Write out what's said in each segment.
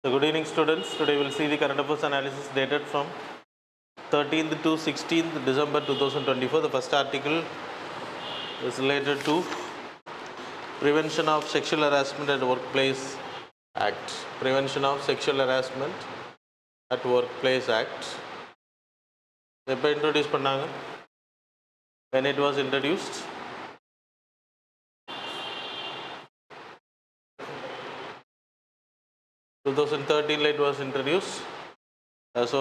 So good evening students. Today we will see the current affairs analysis dated from 13th to 16th December 2024. The first article is related to Prevention of Sexual Harassment at Workplace Act. Prevention of Sexual Harassment at Workplace Act. எப்போ introduce பண்ணாங்க? When it was introduced? 2013 it was introduced. So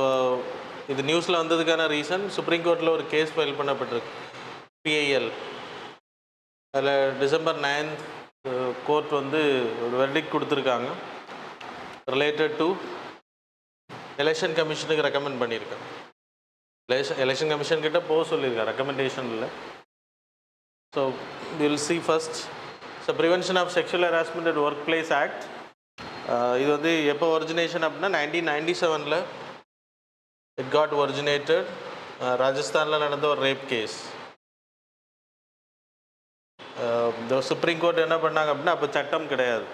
இது நியூஸில் வந்ததுக்கான reason supreme கோர்ட்டில் ஒரு case file பண்ணப்பட்டிருக்கு PIL. அதில் December 9th court வந்து ஒரு வெர்டிக்ட் கொடுத்துருக்காங்க. ரிலேட்டட் டு எலெக்ஷன் கமிஷனுக்கு ரெக்கமெண்ட் பண்ணியிருக்காங்க. எலெக்ஷன் கமிஷன் கிட்ட போக சொல்லியிருக்காங்க, ரெக்கமெண்டேஷன் இல்லை. So will see first. So prevention of sexual harassment at work place act. இது வந்து எப்போ ஒரிஜினேஷன் அப்படின்னா 1997 இட் காட் ஒரிஜினேட்டட். ராஜஸ்தானில் நடந்த ஒரு ரேப் கேஸ். இந்த சுப்ரீம் கோர்ட் என்ன பண்ணாங்க அப்படின்னா, அப்போ சட்டம் கிடையாது,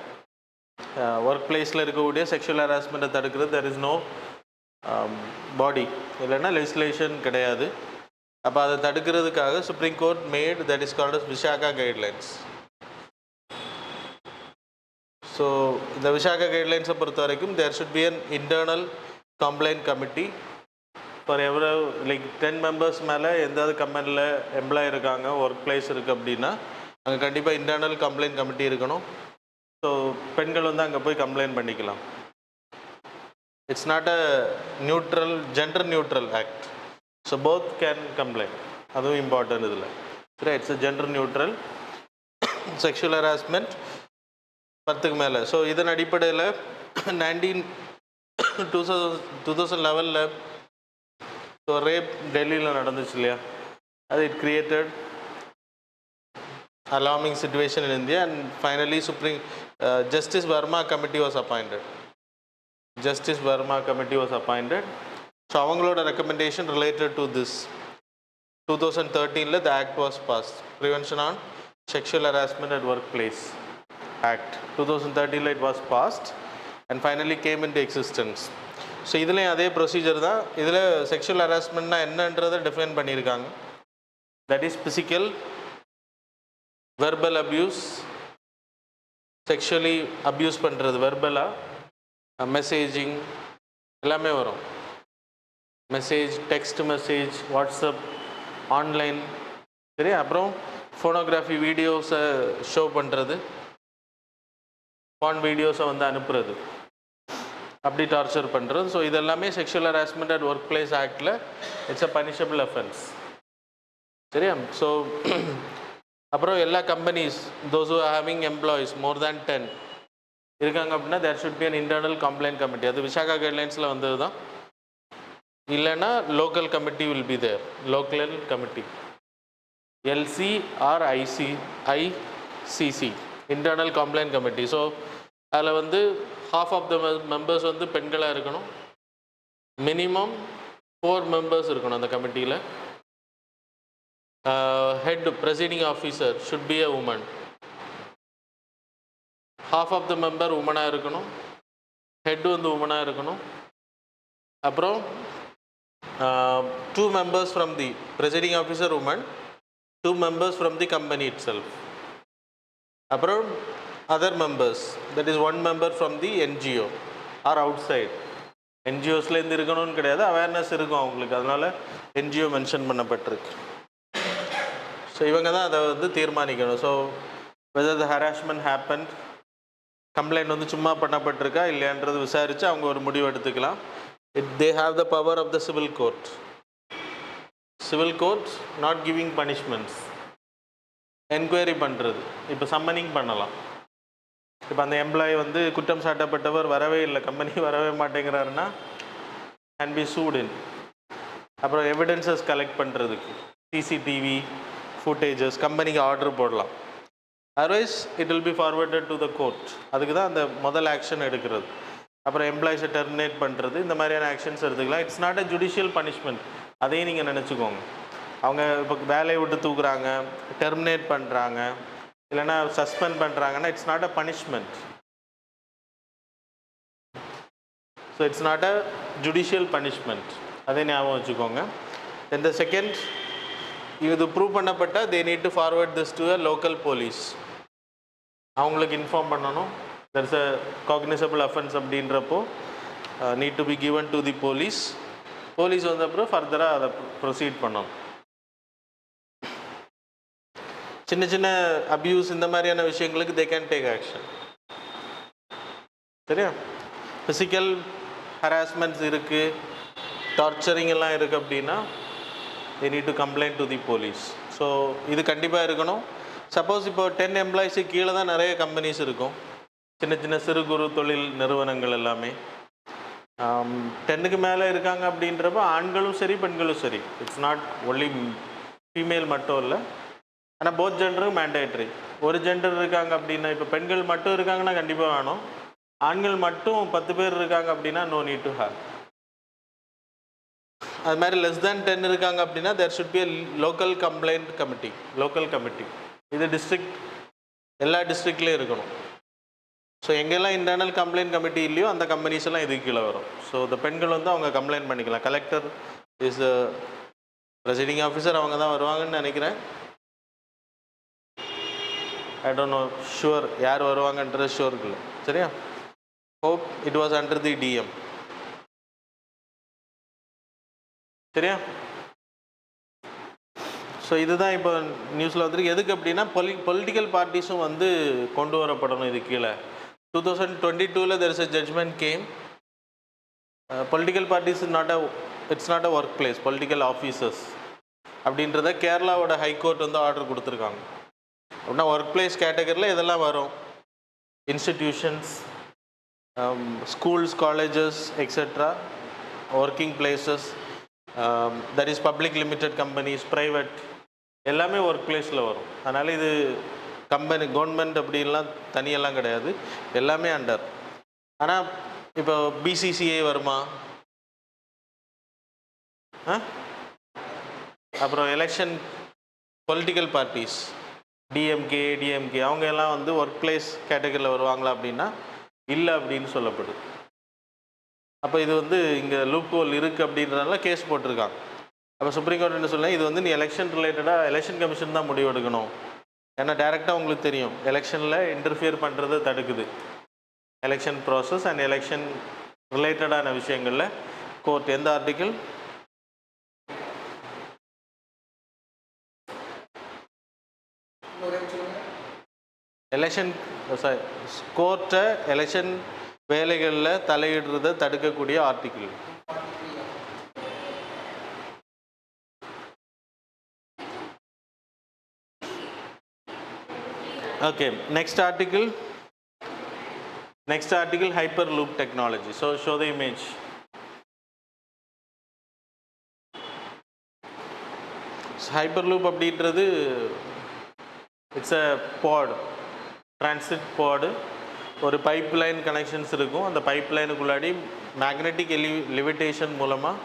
ஒர்க் பிளேஸில் இருக்கக்கூடிய செக்ஷுவல் ஹராஸ்மெண்ட்டை தடுக்கிறது தெர் இஸ் நோ பாடி, இல்லைன்னா லெஜிஸ்லேஷன் கிடையாது. அப்போ அதை தடுக்கிறதுக்காக supreme court made that is called as Vishaka guidelines. So இந்த விஷாகா கைட்லைன்ஸை பொறுத்த வரைக்கும் there should be an internal complaint committee for எவ்வளோ லைக் 10 members மேலே எந்தாவது கம்பெனியில் எம்ப்ளாய் இருக்காங்க, ஒர்க் பிளேஸ் இருக்குது அப்படின்னா அங்கே கண்டிப்பாக இன்டர்னல் கம்ப்ளைண்ட் கமிட்டி இருக்கணும். ஸோ பெண்கள் வந்து அங்கே போய் கம்ப்ளைண்ட் பண்ணிக்கலாம். It's not a neutral, gender neutral act. So both can complaint, அதுவும் இம்பார்ட்டன்ட் இதில். சரி, it's a gender neutral. Sexual harassment 10க்கு மேலே. ஸோ இதன் அடிப்படையில் 2011 ஸோ ரேப் டெல்லியில் நடந்துச்சு இல்லையா, அது it created alarming situation in India, and finally Justice Verma committee was appointed. Justice Verma committee was appointed. So avangaloda recommendation related to this 2013 the act was passed. Prevention on Sexual Harassment at Workplace Act 2013 it was passed and finally came into existence. So இதில் அதே procedure தான். இதில் sexual ஹராஸ்மெண்ட்னா என்னன்றதை define பண்ணியிருக்காங்க. That is physical, verbal abuse, sexually abuse பண்ணுறது வெர்பலாக, messaging எல்லாமே வரும். Message, text message, WhatsApp, online, சரி. அப்புறம் ஃபோனோகிராஃபி வீடியோஸை ஷோ பண்ணுறது, பான் வீடியோஸை வந்து அனுப்புறது, அப்படி டார்ச்சர் பண்ணுறது. ஸோ இதெல்லாமே sexual harassment at work place ஆக்டில் இட்ஸ் அ பனிஷபிள் அஃபென்ஸ். சரியா? ஸோ அப்புறம் எல்லா companies those who are having employees more than 10 இருக்காங்க அப்படின்னா there should be an internal complaint committee. அது விஷாகா கைட்லைன்ஸில் வந்தது தான். இல்லைன்னா local committee will be there. Local committee LCRICC internal complaint committee. So அதில் வந்து half of the members வந்து பெண்களாக இருக்கணும். மினிமம் 4 members இருக்கணும் அந்த கமிட்டியில். Head presiding officer should be a woman. half of the member உமனாக இருக்கணும். ஹெட் வந்து உமனாக இருக்கணும். அப்புறம் 2 members from the presiding officer woman, 2 members from the company itself. அப்புறம் other members, that is 1 member from the NGO or outside. NGOஸ்லேருந்து இருக்கணும்னு கிடையாது, awareness இருக்கும் அவங்களுக்கு, அதனால் NGO மென்ஷன் பண்ணப்பட்டிருக்கு. ஸோ இவங்க தான் அதை வந்து தீர்மானிக்கணும். So whether the harassment happened, complaint வந்து சும்மா பண்ணப்பட்டிருக்கா இல்லையான்றது விசாரித்து அவங்க ஒரு முடிவு எடுத்துக்கலாம். they have the power of the civil court. Civil court not giving punishments, enquiry பண்ணுறது. இப்போ சம்மனிங் பண்ணலாம். இப்போ அந்த எம்ப்ளாயி வந்து குற்றம் சாட்டப்பட்டவர் வரவே இல்லை, கம்பெனி வரவே மாட்டேங்கிறாருன்னா கேன் பி சூட் இன். அப்புறம் எவிடன்சஸ் கலெக்ட் பண்ணுறதுக்கு சிசிடிவி ஃபுட்டேஜஸ் கம்பெனிக்கு ஆர்டர் போடலாம். Otherwise it will be forwarded to the court. அதுக்கு தான் அந்த முதல் ஆக்ஷன் எடுக்கிறது. அப்புறம் எம்ப்ளாயிஸை டெர்மினேட் பண்ணுறது, இந்த மாதிரியான ஆக்ஷன்ஸ் எடுத்துக்கலாம். It's not a judicial punishment, அதையும் நீங்கள் நினச்சிக்கோங்க. அவங்க இப்போ வேலையை விட்டு தூக்குறாங்க, டெர்மினேட் பண்ணுறாங்க, இல்லைன்னா சஸ்பெண்ட் பண்ணுறாங்கன்னா it's not a punishment. So it's not a judicial punishment, அதே ஞாபகம் வச்சுக்கோங்க. தென் த செகண்ட், இது ப்ரூவ் பண்ணப்பட்டால் they need to forward this to a local police. அவங்களுக்கு இன்ஃபார்ம் பண்ணணும் தட்ஸ் அ காக்னிசபிள் அஃபென்ஸ் அப்படின்றப்போ need to be given to the police. Police வந்த அப்புறம் ஃபர்தராக அதை ப்ரொசீட் பண்ணணும். சின்ன சின்ன அப்யூஸ் இந்த மாதிரியான விஷயங்களுக்கு தே கேன் டேக் ஆக்ஷன். சரியா? ஃபிசிக்கல் ஹராஸ்மெண்ட்ஸ் இருக்குது, டார்ச்சரிங் எல்லாம் இருக்குது அப்படின்னா they need to complain to the police. So இது கண்டிப்பாக இருக்கணும். சப்போஸ் இப்போ 10 எம்ப்ளாயிஸுக்கு கீழே தான் நிறைய கம்பெனிஸ் இருக்கும், சின்ன சின்ன சிறு குறு தொழில் நிறுவனங்கள் எல்லாமே. 10க்கு மேலே இருக்காங்க அப்படின்றப்ப ஆண்களும் சரி பெண்களும் சரி, இட்ஸ் நாட் ஒன்லி ஃபீமேல் மட்டும் இல்லை, ஆனால் போத் ஜெண்டரும் மேண்டேட்ரி. ஒரு ஜெண்டர் இருக்காங்க அப்படின்னா, இப்போ பெண்கள் மட்டும் இருக்காங்கன்னா கண்டிப்பாக வேணும், ஆண்கள் மட்டும் 10 பேர் இருக்காங்க அப்படின்னா நோ நீட் டு ஹேவ். அது மாதிரி லெஸ் தேன் 10 இருக்காங்க அப்படின்னா there should be a local complaint committee. Local committee இது டிஸ்ட்ரிக்ட், எல்லா டிஸ்ட்ரிக்ட்லேயும் இருக்கணும். ஸோ எங்கெல்லாம் இன்டர்னல் கம்ப்ளைண்ட் கமிட்டி இல்லையோ அந்த கம்பெனிஸ் எல்லாம் இதுக்கு கீழே வரும். ஸோ இந்த பெண்கள் வந்து அவங்க கம்ப்ளைண்ட் பண்ணிக்கலாம். கலெக்டர் இஸ் ப்ரெசைடிங் ஆஃபீஸர், அவங்க தான் வருவாங்கன்னு நினைக்கிறேன். ஐ டோன்ட் நோ ஷுவர் யார் வருவாங்கன்றது ஷுவர் இல்லை. சரியா? Hope it was under the DM. சரியா? ஸோ இதுதான் இப்போ நியூஸில் வந்துருக்கு. எதுக்கு அப்படின்னா பொலிட்டிக்கல் பார்ட்டிஸும் வந்து கொண்டு வரப்படணும் இது கீழே. 2022 there is a judgment came. Political parties is not a, it's not a workplace, political officers அப்படின்றத கேரளாவோட ஹைகோர்ட் வந்து ஆர்டர் கொடுத்துருக்காங்க. அப்படின்னா ஒர்க் பிளேஸ் கேட்டகரியில் இதெல்லாம் வரும். Institutions, schools, colleges etcetera, working places, that is public limited companies, private, எல்லாமே work பிளேஸில் வரும். அதனால் இது கம்பெனி கவர்மெண்ட் அப்படின்லாம் தனியெல்லாம் கிடையாது, எல்லாமே அண்டர். ஆனால் இப்போ பிசிசிஐ வருமா? அப்புறம் election political parties DMK, ADMK, அவங்க எல்லாம் வந்து ஒர்க் பிளேஸ் கேட்டகரியில் வருவாங்களா அப்படின்னா இல்லை அப்படின்னு சொல்லப்படுது. அப்போ இது வந்து இங்கே லூப் ஹோல் இருக்குது அப்படின்றதுனால கேஸ் போட்டிருக்காங்க. அப்போ சுப்ரீம் கோர்ட் என்ன சொல்ல, இது வந்து நீ எலெக்ஷன் ரிலேட்டடாக எலெக்ஷன் கமிஷன் தான் முடிவு எடுக்கணும். ஏன்னா டைரெக்டாக உங்களுக்கு தெரியும் எலெக்ஷனில் இன்டர்ஃபியர் பண்ணுறது தடுக்குது. எலெக்ஷன் ப்ராசஸ் அண்ட் எலெக்ஷன் ரிலேட்டடான விஷயங்களில் கோர்ட் எந்த ஆர்டிக்கிள்? எலெக்ஷன் கோர்ட்டை எலெக்ஷன் வேலைகளில் தலையிடுறதை தடுக்கக்கூடிய article. Okay, next article, hyperloop technology. So show the image. So, hyperloop அப்படின்றது இட்ஸ் அ பாட், டிரான்சிட் பாடு. ஒரு பைப் லைன் கனெக்ஷன்ஸ் இருக்கும். அந்த பைப் லைனுக்குள்ளாடி மேக்னெட்டிக் லிவிட்டேஷன் மூலமாக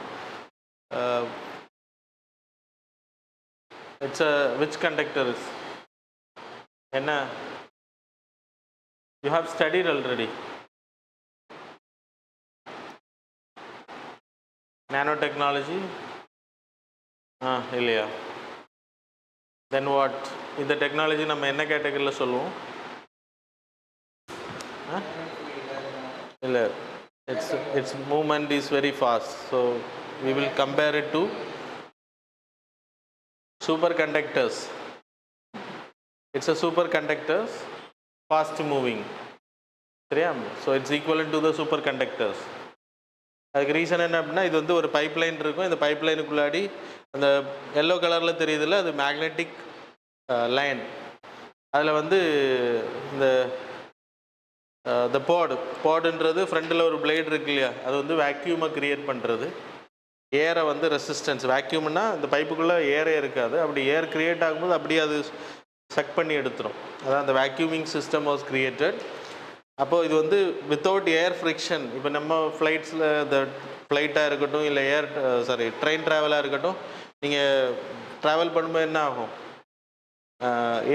இட்ஸ் அ விச் கண்டக்டர்ஸ் என்ன? You have studied already. Nanotechnology? இல்லையா? Then what? இந்த technology நம்ம என்ன கேட்டகரியில் சொல்லுவோம்? இல்லை, its movement is very fast. So we will compare it to superconductors. It's a superconductors, fast moving. சரியா? So it's equivalent to the super conductors. அதுக்கு reason என்ன அப்படின்னா, இது வந்து ஒரு பைப் லைன் இருக்கும். இந்த பைப் லைனுக்குள்ளாடி அந்த எல்லோ கலரில் தெரியுதுல்ல, அது மேக்னெட்டிக் லைன். அதில் வந்து இந்த பாடுன்றது ஃப்ரண்ட்டில் ஒரு பிளேட் இருக்கு இல்லையா, அது வந்து வேக்யூமை க்ரியேட் பண்ணுறது. ஏரை வந்து ரெசிஸ்டன்ஸ், வேக்யூம்னா இந்த பைப்புக்குள்ளே ஏரே இருக்காது. அப்படி ஏர் க்ரியேட் ஆகும்போது அப்படியே அது சக் பண்ணி எடுத்துரும். அதான் அந்த வேக்யூமிங் சிஸ்டம் வாஸ் கிரியேட்டட். அப்போது இது வந்து வித்தவுட் ஏர் ஃப்ரிக்ஷன். இப்போ நம்ம ஃப்ளைட்ஸில் இந்த ஃப்ளைட்டாக இருக்கட்டும், இல்லை ட்ரெயின் ட்ராவலாக இருக்கட்டும், நீங்கள் ட்ராவல் பண்ணும்போது என்ன ஆகும்?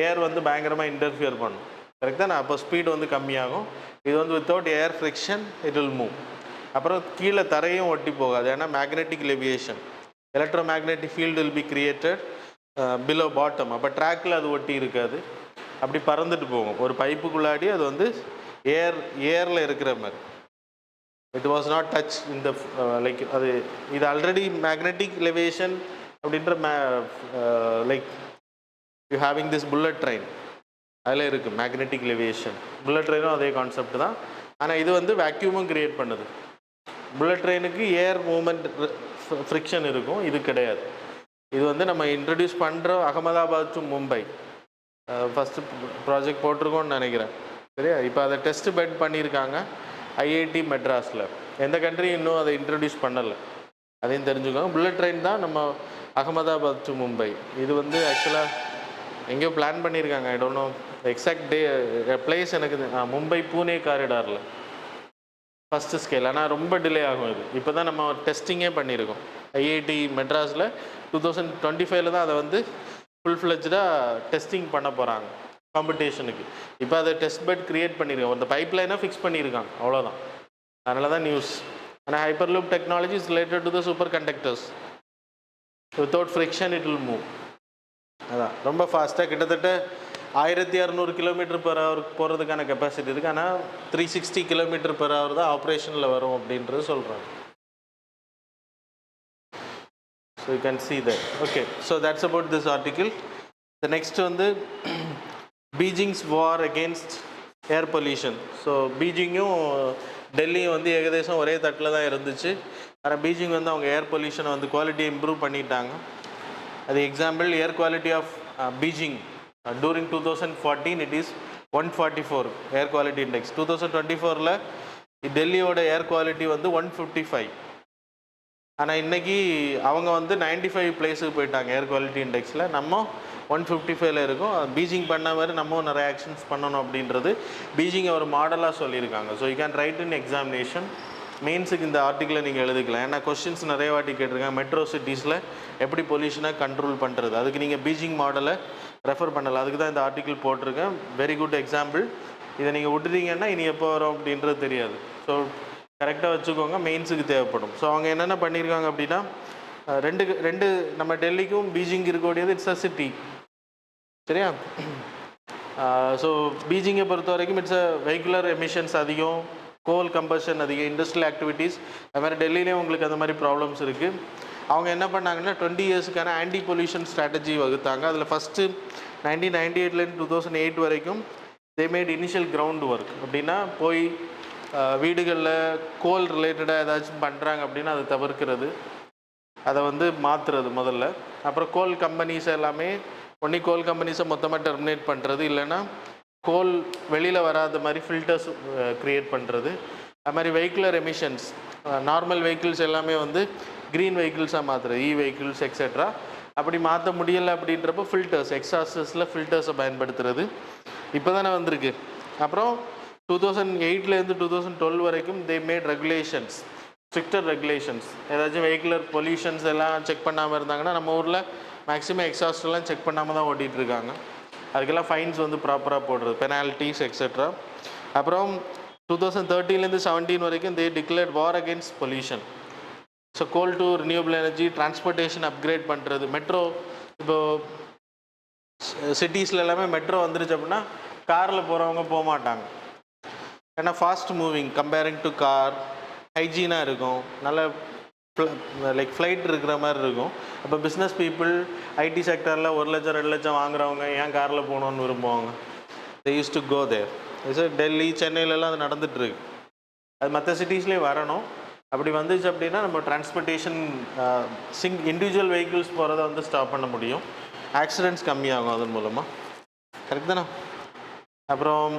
ஏர் வந்து பயங்கரமாக இன்டர்ஃபியர் பண்ணும். கரெக்டாக நான் அப்போ ஸ்பீடு வந்து கம்மியாகும். இது வந்து without air friction it will move. அப்புறம் கீழே தரையும் ஒட்டி போகாது, ஏன்னா magnetic levitation, electro magnetic field will be created below bottom. அப்போ ட்ராக்கில் அது ஒட்டி இருக்காது, அப்படி பறந்துட்டு போகும். ஒரு பைப்புக்குள்ளாடி அது வந்து ஏரில் இருக்கிற மாதிரி. இட் வாஸ் நாட் டச் இந்த லைக் அது இது ஆல்ரெடி மேக்னெட்டிக் லெவியேஷன் அப்படின்ற like you having this bullet train, அதில் இருக்குது மேக்னெட்டிக் லெவியேஷன். புல்லட் ட்ரெயினும் அதே கான்செப்ட் தான், ஆனால் இது வந்து வேக்யூமும் க்ரியேட் பண்ணுது. புல்லட் ட்ரெயினுக்கு ஏர் மூமெண்ட் ஃப்ரிக்ஷன் இருக்கும், இது கிடையாது. இது வந்து நம்ம இன்ட்ரடியூஸ் பண்ணுறோம் Ahmedabad to Mumbai, first project போட்டிருக்கோன்னு நினைக்கிறேன், சரியா? இப்போ அதை டெஸ்ட் பெட் பண்ணியிருக்காங்க ஐஐடி மெட்ராஸில். எந்த கண்ட்ரியும் இன்னும் அதை இன்ட்ரடியூஸ் பண்ணலை, அதையும் தெரிஞ்சுக்கோங்க. புல்லட் ட்ரெயின் தான் நம்ம அகமதாபாத் டு மும்பை. இது வந்து ஆக்சுவலாக எங்கேயோ பிளான் பண்ணியிருக்காங்க, I don't know exact place எனக்கு மும்பை பூனே காரிடாரில் ஃபஸ்ட்டு ஸ்கேல். ஆனால் ரொம்ப டிலே ஆகும் இது. இப்போ தான் நம்ம டெஸ்டிங்கே பண்ணியிருக்கோம் ஐஐடி மெட்ராஸில். 2025 தான் அதை வந்து ஃபுல் ஃப்ளெஜ்டாக டெஸ்டிங் பண்ண போகிறாங்க காம்படிஷனுக்கு. இப்போ அதை டெஸ்ட் பெட் க்ரியேட் பண்ணியிருக்கோம், அந்த பைப் லைனாக ஃபிக்ஸ் பண்ணியிருக்காங்க, அவ்வளோதான். அதனால தான் நியூஸ். ஆனால் hyper loop technology is related to the super conductors. Without friction it will move. அதான் ரொம்ப ஃபாஸ்ட்டாக, கிட்டத்தட்ட 1600 km/h போகிறதுக்கான கெப்பாசிட்டி இருக்குது. ஆனால் 360 km/h தான் ஆப்ரேஷனில் வரும் அப்படின்றது சொல்கிறாங்க. So you can see that. Okay, so that's about this article. The next வந்து Beijing's war against air pollution. So பீஜிங்கும் டெல்லியும் வந்து ஏகதேசம் ஒரே தட்டில் தான் இருந்துச்சு. ஆனால் பீஜிங் வந்து அவங்க ஏர் பொல்யூஷனை வந்து குவாலிட்டியை இம்ப்ரூவ் பண்ணிட்டாங்க. அது example, air quality of Beijing during 2014 it is 144 air quality index. 2024 டெல்லியோட ஏர் குவாலிட்டி வந்து 155. ஆனால் இன்றைக்கி அவங்க வந்து 95 பிளேஸுக்கு போயிட்டாங்க ஏர் குவாலிட்டி இண்டெக்ஸில். நம்ம 155 இருக்கோம். பீஜிங் பண்ண மாதிரி நம்ம நிறைய ஆக்ஷன்ஸ் பண்ணணும் அப்படின்றது பீஜிங் ஒரு மாடலாக சொல்லியிருக்காங்க. So you can write in examination. மெயின்ஸுக்கு இந்த ஆர்டிக்கிளை நீங்கள் எழுதிக்கலாம், ஏன்னா கொஸ்டின்ஸ் நிறைய வாட்டி கேட்டிருக்காங்க. மெட்ரோ சிட்டிஸில் எப்படி பொல்யூஷனாக கண்ட்ரோல் பண்ணுறது, அதுக்கு நீங்கள் பீஜிங் மாடலை ரெஃபர் பண்ணலாம். அதுக்கு தான் இந்த ஆர்டிக்கிள் போட்டிருக்கேன். Very good example. இதை நீங்கள் விட்டுட்டீங்கன்னா இனி எப்போ வரும் அப்படின்றது தெரியாது. ஸோ கரெக்டாக வச்சுக்கோங்க, மெயின்ஸுக்கு தேவைப்படும். ஸோ அவங்க என்னென்ன பண்ணியிருக்காங்க அப்படின்னா, ரெண்டு நம்ம டெல்லிக்கும் பீஜிங் இருக்கக்கூடியது இட்ஸ் அ சிட்டி, சரியா? ஸோ பீஜிங்கை பொறுத்த வரைக்கும் இட்ஸ் அ வெஹிகுலர் எமிஷன்ஸ் அதிகம், கோல் கம்பஷன் அதிகம், இண்டஸ்ட்ரியல் ஆக்டிவிட்டீஸ். அது மாதிரி டெல்லியிலேயும் உங்களுக்கு அந்த மாதிரி ப்ராப்ளம்ஸ் இருக்குது. அவங்க என்ன பண்ணாங்கன்னா 20 இயர்ஸுக்கான ஆன்டி பொல்யூஷன் ஸ்ட்ராட்டஜி வகுத்தாங்க. அதில் ஃபஸ்ட்டு 1998 2008 வரைக்கும் they made initial ground work. அப்படின்னா போய் வீடுகளில் கோல் ரிலேட்டடாக ஏதாச்சும் பண்ணுறாங்க அப்படின்னா அதை தவிர்க்கிறது, அதை வந்து மாற்றுறது முதல்ல. அப்புறம் கோல் கம்பெனிஸ் எல்லாமே ஒன்றி கோல் கம்பெனிஸை மொத்தமாக டெர்மினேட் பண்ணுறது, இல்லைன்னா கோல் வெளியில் வராத மாதிரி ஃபில்டர்ஸ் க்ரியேட் பண்ணுறது. அது மாதிரி வெஹிக்குலர் எமிஷன்ஸ், நார்மல் வெஹிக்கிள்ஸ் எல்லாமே வந்து க்ரீன் வெஹிக்கிள்ஸாக மாற்றுறது, இ வெஹிக்கிள்ஸ் எக்ஸெட்ரா. அப்படி மாற்ற முடியலை அப்படின்றப்போ ஃபில்டர்ஸ், எக்ஸாஸ்டர்ஸில் ஃபில்டர்ஸை பயன்படுத்துறது இப்போ தானே வந்திருக்கு. அப்புறம் 2008 2012 வரைக்கும் they made regulations, stricter regulations. ஏதாச்சும் வெஹிக்குலர் பொல்யூஷன்ஸ் எல்லாம் செக் பண்ணாமல் இருந்தாங்கன்னா, நம்ம ஊரில் மேக்ஸிமம் எக்ஸாஸ்டெல்லாம் செக் பண்ணாமல் தான் ஓட்டிகிட்ருக்காங்க. அதுக்கெல்லாம் ஃபைன்ஸ் வந்து ப்ராப்பராக போடுறது, பெனால்ட்டிஸ் எக்ஸெட்ரா. அப்புறம் 2013 17 வரைக்கும் they declared war against pollution. So coal to renewable energy, transportation upgrade பண்ணுறது. மெட்ரோ இப்போது சிட்டிஸில் எல்லாமே மெட்ரோ வந்துருச்சு அப்படின்னா காரில் போகிறவங்க போக மாட்டாங்க, ஏன்னா fast moving comparing to car, ஹைஜீனாக இருக்கும், நல்ல லைக் ஃப்ளைட் இருக்கிற மாதிரி இருக்கும். அப்போ பிஸ்னஸ் பீப்புள் ஐடி செக்டரில் 1 லட்சம் 2 லட்சம் வாங்குறவங்க ஏன் காரில் போகணுன்னு விரும்புவாங்க. தே யூஸ் டு கோ தேர். டெல்லி சென்னையிலலாம் அது நடந்துகிட்ருக்கு. அது மற்ற சிட்டிஸ்லேயே வரணும். அப்படி வந்துச்சு அப்படின்னா நம்ம டிரான்ஸ்போர்ட்டேஷன் இண்டிவிஜுவல் வெஹிக்கிள்ஸ் போகிறத வந்து ஸ்டாப் பண்ண முடியும், ஆக்சிடென்ட்ஸ் கம்மியாகும் அதன் மூலமாக. கரெக்ட் தானே? அப்புறம்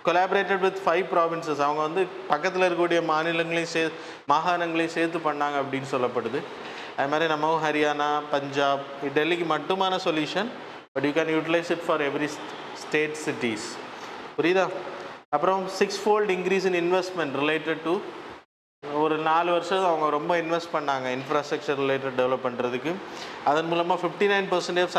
கொலாபரேட்டட் வித் 5 ப்ராவின்சஸ், அவங்க வந்து பக்கத்தில் இருக்கக்கூடிய மாநிலங்களையும் மாகாணங்களையும் சேர்த்து பண்ணாங்க அப்படின்னு சொல்லப்படுது. அது மாதிரி நம்ம ஹரியானா, பஞ்சாப், டெல்லிக்கு மட்டுமான solution, but you can utilise it for every state cities. புரியுதா? அப்புறம் 6-fold increase in investment related to, ஒரு 4 வருஷம் அவங்க ரொம்ப இன்வெஸ்ட் பண்ணாங்க இன்ஃப்ராஸ்ட்ரக்சர் ரிலேட்டட் டெவலப் பண்ணுறதுக்கு. அதன் மூலமாக 59%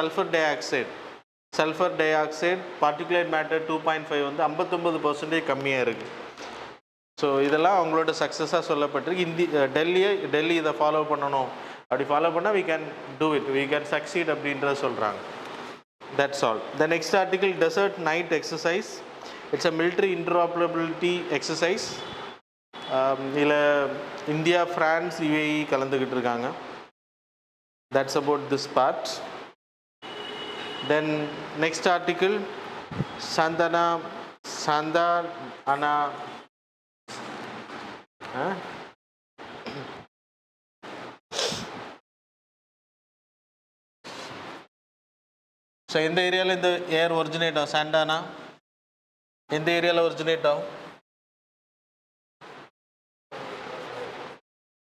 sulphur di oxide particulate matter 2.5 வந்து 59% கம்மியாக இருக்குது. ஸோ இதெல்லாம் அவங்களோட சக்ஸஸாக சொல்லப்பட்டிருக்கு. டெல்லி இதை ஃபாலோ பண்ணணும், அப்படி ஃபாலோ பண்ணால் we can do it, we can succeed அப்படின்றத சொல்கிறாங்க. That's all. The next article, desert night exercise. It's a military interoperability exercise. இதில் இந்தியா, ஃப்ரான்ஸ், UAE கலந்துக்கிட்டு இருக்காங்க. That's about this part. Then next article, Sandana so எந்த ஏரியாவில் இந்த ஏர் originate ஆகும்? சாண்டானா எந்த ஏரியாவில் ஒரிஜினேட் ஆகும்?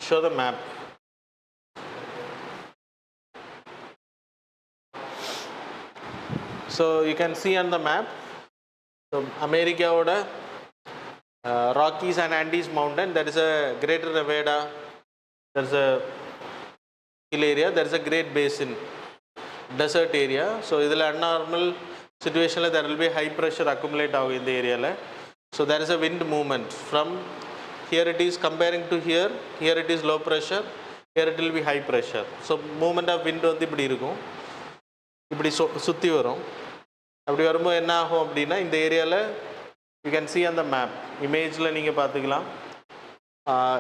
Show the map. So you can see on the map. So அமெரிக்காவோட Rockies and Andes mountain, that is a greater Nevada, there is a hill area, there is a great basin, desert area. So இதில் அன்நார்மல் சுச்சுவேஷனில் there will be high pressure accumulate ஆகும் இந்த ஏரியாவில். So there is a wind movement from here, it is comparing to here it is low pressure, here it will be high pressure. So movement of wind வந்து இப்படி இருக்கும், இப்படி சுற்றி வரும். அப்படி வரும்போது என்ன ஆகும் அப்படின்னா, இந்த ஏரியாவில் you can see on the map, இமேஜில் நீங்கள் பார்த்துக்கலாம்.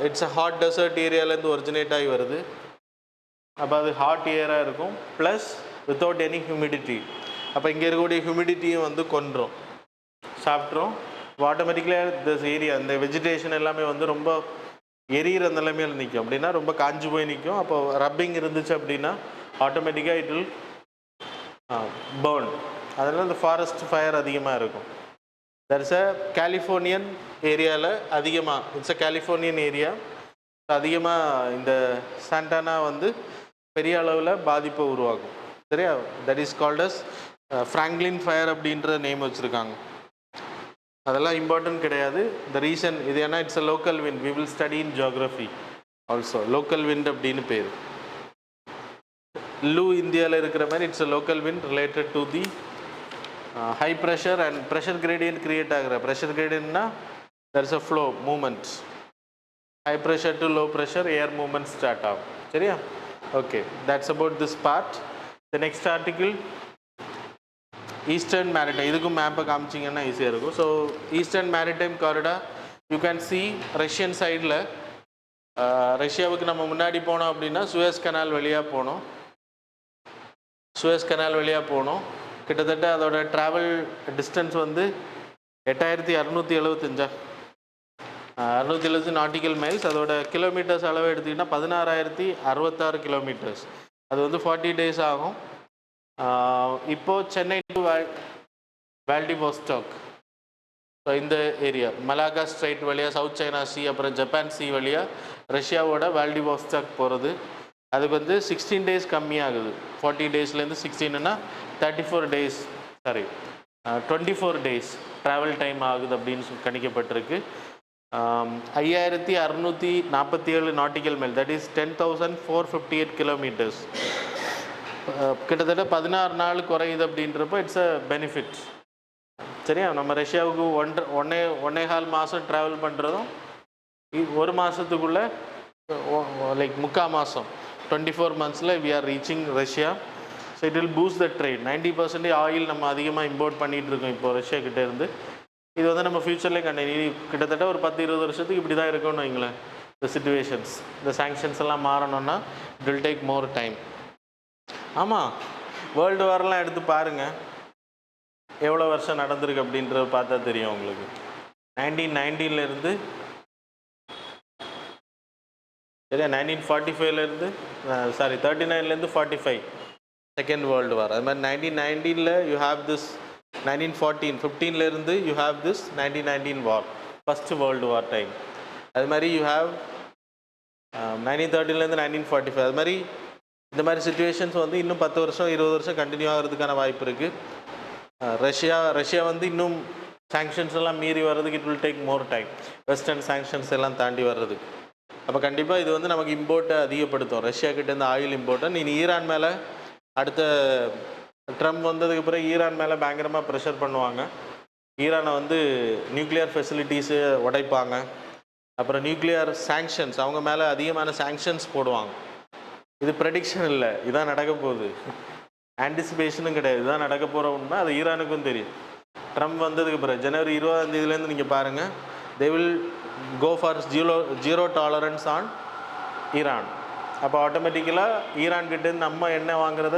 இட்ஸ் அ ஹாட் டெசர்ட் ஏரியாவிலேருந்து ஒரிஜினேட் ஆகி வருது. அப்போ அது ஹாட் ஏராக இருக்கும், ப்ளஸ் வித்தவுட் எனி ஹியூமிடிட்டி. அப்போ இங்கே இருக்கக்கூடிய ஹியூமிடிட்டியும் வந்து கொன்றும், சாப்பிட்றோம். ஆட்டோமேட்டிக்கலாக திஸ் ஏரியா, இந்த வெஜிடேஷன் எல்லாமே வந்து ரொம்ப எரியிற நிலைமையில் நிற்கும். அப்படின்னா ரொம்ப காஞ்சி போய் நிற்கும். அப்போ ரப்பிங் இருந்துச்சு அப்படின்னா ஆட்டோமேட்டிக்காக இட் வில் பர்ன். அதனால் இந்த ஃபாரஸ்ட் ஃபயர் அதிகமாக இருக்கும். தட் இஸ் அ கலிஃபோர்னியன் ஏரியாவில் அதிகமாக, இட்ஸ் அ கலிஃபோர்னியன் ஏரியா. அதிகமாக இந்த சாண்டானா வந்து பெரிய அளவில் பாதிப்பை உருவாக்கும். சரியா? That is called as Franklin fire அப்படின்ற நேம் வச்சுருக்காங்க. அதெல்லாம் இம்பார்ட்டன்ட் கிடையாது. த ரீசன் இது ஏன்னா it's a local wind, we will study in geography also. Local wind அப்படின்னு பேர். லூ இந்தியாவில் இருக்கிற மாதிரி it's a local wind related to the high pressure and pressure gradient create ஆகிற. ப்ரெஷர் கிரேடியன்ட்னா there is a flow movement. High pressure to low pressure air movement start ஆகும். சரியா? Okay, that's about this part. The next article, eastern maritime. இதுக்கும் மேப்பை காமிச்சிங்கன்னா ஈஸியாக இருக்கும். So eastern maritime corridor you can see Russian சைடில். ரஷ்யாவுக்கு நம்ம முன்னாடி போனோம் அப்படின்னா சுயஸ் கனால் வழியாக போனோம். சுயஸ் கனால் வழியாக போனோம். கிட்டத்தட்ட அதோட ட்ராவல் டிஸ்டன்ஸ் வந்து 8675 670 நாட்டிக்கல் மைல்ஸ். அதோட கிலோமீட்டர்ஸ் அளவு எடுத்திங்கன்னா 16066 கிலோமீட்டர்ஸ். அது வந்து 40 days ஆகும். இப்போது சென்னை டு வால்டிவோஸ்டாக், ஸோ இந்த ஏரியா மலாகா ஸ்ட்ரைட் வழியாக சவுத் சைனா சி அப்புறம் ஜப்பான் சி வழியாக ரஷ்யாவோட வால்டிவோஸ்டாக் போகிறது. அதுக்கு வந்து 16 days கம்மியாகுது. 40 daysலேருந்து 16ன்னா 34 days, sorry 24 days travel time ஆகுது அப்படின்னு கணிக்கப்பட்டிருக்கு. 5647 nautical mile, that is 10,458 kilometres. கிட்டத்தட்ட 16 நாள் குறையுது அப்படின்றப்போ இட்ஸ் அ பெனிஃபிட். சரியா? நம்ம ரஷ்யாவுக்கு 1.25 மாதம் ட்ராவல் பண்ணுறதும் 1 மாதத்துக்குள்ளே லைக் 3/4 மாதம் 24 months we are reaching Russia. So it will boost the trade. 90% oil நம்ம அதிகமாக இம்போர்ட் பண்ணிகிட்டு இருக்கோம் இப்போ ரஷ்யா கிட்டே இருந்து. இது வந்து நம்ம ஃப்யூச்சர்லேயே கண்டினியூ, கிட்டத்தட்ட ஒரு 10-20 வருஷத்துக்கு இப்படி தான் இருக்கும்னு வைங்களேன். இந்த சிச்சுவேஷன்ஸ், இந்த சாங்ஷன்ஸ் எல்லாம் மாறணும்னா it will take more time. ஆமாம், வேர்ல்டு வார்லாம் எடுத்து பாருங்கள், எவ்வளோ வருஷம் நடந்திருக்கு அப்படின்றத பார்த்தா தெரியும் உங்களுக்கு. 1919 சரியா, 1945 சாரி 39 45 செகண்ட் வேர்ல்டு வார். அது மாதிரி 1919 you have this 1914 you have this 1919 war, first world war time. அது மாதிரி யூ ஹாவ் 1913 1945. அது மாதிரி இந்த மாதிரி சுச்சுவேஷன்ஸ் வந்து இன்னும் 10 வருஷம் 20 வருஷம் கண்டினியூ ஆகிறதுக்கான வாய்ப்பு இருக்குது. ரஷ்யா வந்து இன்னும் சாங்ஷன்ஸ் எல்லாம் மீறி வர்றதுக்கு it will take more time, western sanctions எல்லாம் தாண்டி வர்றதுக்கு. அப்போ கண்டிப்பாக இது வந்து நமக்கு இம்போர்ட்டை அதிகப்படுத்தும், ரஷ்யா கிட்டேருந்து ஆயில் இம்போர்ட்டை. நீ ஈரான் மேலே அடுத்த ட்ரம்ப் வந்ததுக்கு பிறகு ஈரான் மேலே பயங்கரமாக ப்ரெஷர் பண்ணுவாங்க. ஈரானை வந்து நியூக்ளியர் ஃபெசிலிட்டிஸு உடைப்பாங்க. அப்புறம் நியூக்ளியர் சாங்ஷன்ஸ், அவங்க மேலே அதிகமான சாங்ஷன்ஸ் போடுவாங்க. இது ப்ரெடிக்ஷன் இல்லை, இதான் நடக்க போகுது, ஆன்டிசிபேஷனும் கிடையாது, இதுதான் நடக்க போகிற உண்மை. அது ஈரானுக்கும் தெரியும். ட்ரம்ப் வந்ததுக்கு பிறகு ஜனவரி 20 நீங்கள் பாருங்கள், they will go for zero tolerance on Iran. அப்போ ஆட்டோமேட்டிக்கலாக ஈரான்கிட்டேருந்து நம்ம எண்ணெய் வாங்குறத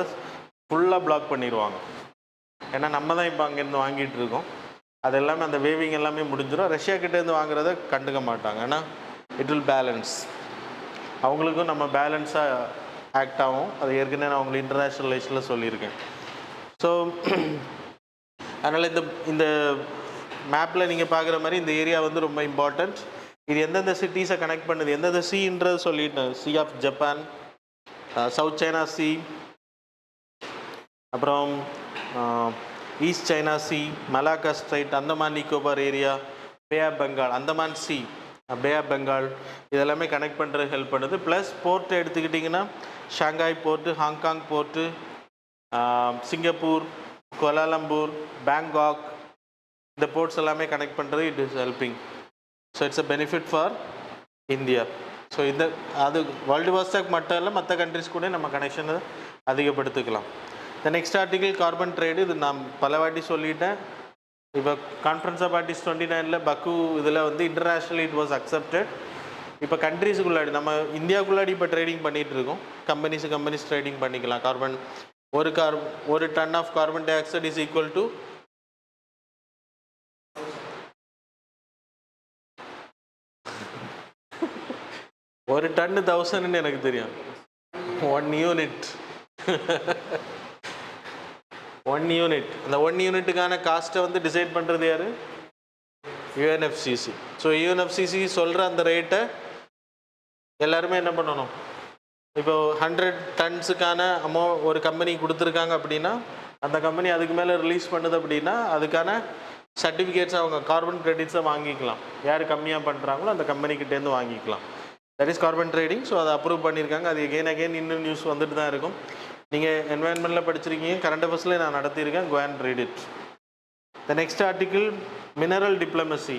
ஃபுல்லாக பிளாக் பண்ணிடுவாங்க. ஏன்னா நம்ம தான் இப்போ அங்கேருந்து வாங்கிட்டு இருக்கோம். அது எல்லாமே அந்த வேவிங் எல்லாமே முடிஞ்சிடும். ரஷ்யா கிட்டேருந்து வாங்குறத கண்டுக்க மாட்டாங்க. ஏன்னா இட் வில் பேலன்ஸ், அவங்களுக்கும் நம்ம பேலன்ஸாக ஆக்ட் ஆகும். அது ஏற்கனவே நான் அவங்களுக்கு இன்டர்நேஷ்னல் ரிலேஷனில் சொல்லியிருக்கேன். ஸோ அதனால் இந்த மேப்பில் நீங்கள் பார்க்குற மாதிரி இந்த ஏரியா வந்து ரொம்ப இம்பார்ட்டண்ட். இது எந்தெந்த சிட்டிஸை கனெக்ட் பண்ணுது, எந்தெந்த சீன்றது சொல்லிட்டேன். Sea of Japan, South China Sea, அப்புறம் East China Sea, Malacca Strait, Andaman Nicobar area, Bay of Bengal, Andaman Sea, Bay of Bengal, இதெல்லாமே கனெக்ட் பண்ணுறது ஹெல்ப் பண்ணுது. ப்ளஸ் போர்ட்டை எடுத்துக்கிட்டிங்கன்னா Shanghai port, Hong Kong port, Singapore, Kuala Lumpur, Bangkok, இந்த போர்ட்ஸ் எல்லாமே கனெக்ட் பண்ணுறது it is helping. So it's a benefit for India. So அது world வாஸ்டாக் மட்டும் இல்லை, மற்ற கண்ட்ரிஸ் கூட நம்ம கனெக்ஷனை அதிகப்படுத்திக்கலாம். இந்த நெக்ஸ்ட் ஆர்டிகிள் கார்பன் ட்ரேடு, இது நான் பல வாட்டி சொல்லிட்டேன். இப்போ கான்ஃபரன்ஸ் ஆஃப் பார்ட்டிஸ் 29 பக்கு இதில் வந்து இன்டர்நேஷ்னலி இட் வாஸ் அக்செப்டட். இப்போ கண்ட்ரிஸுக்குள்ளாடி நம்ம இந்தியாவுக்குள்ளாடி இப்போ ட்ரேடிங் பண்ணிகிட்டு இருக்கோம். கம்பெனிஸ் ட்ரேடிங் பண்ணிக்கலாம். கார்பன் ஒரு ton of carbon dioxide is equal to ஒரு டன்னு 1000ன்னு எனக்கு தெரியும். 1 யூனிட் 1 யூனிட். அந்த 1 யூனிட்டுக்கான காஸ்ட்டை வந்து டிசைட் பண்ணுறது யார்? யுஎன்எஃப்சிசி. ஸோ யுஎன்எஃப்சிசி சொல்கிற அந்த ரேட்டை எல்லாருமே என்ன பண்ணணும்? இப்போ 100 டன்ஸுக்கான ஒரு கம்பெனி கொடுத்துருக்காங்க அப்படின்னா, அந்த கம்பெனி அதுக்கு மேலே ரிலீஸ் பண்ணுது அப்படின்னா அதுக்கான சர்டிஃபிகேட்ஸ், அவங்க கார்பன் கிரெடிட்ஸை வாங்கிக்கலாம். யார் கம்மியாக பண்ணுறாங்களோ அந்த கம்பெனிக்கிட்டேருந்து வாங்கிக்கலாம். That is carbon trading. So அதை அப்ரூவ் பண்ணியிருக்காங்க. அது அகெயின் இன்னும் நியூஸ் வந்துட்டு தான் இருக்கும். நீங்கள் என்வாயன்மெண்ட்டில் படிச்சிருக்கீங்க, கரண்ட் அஃபேர்ஸில் நான் நடத்தியிருக்கேன். Go and read it. The next article mineral diplomacy.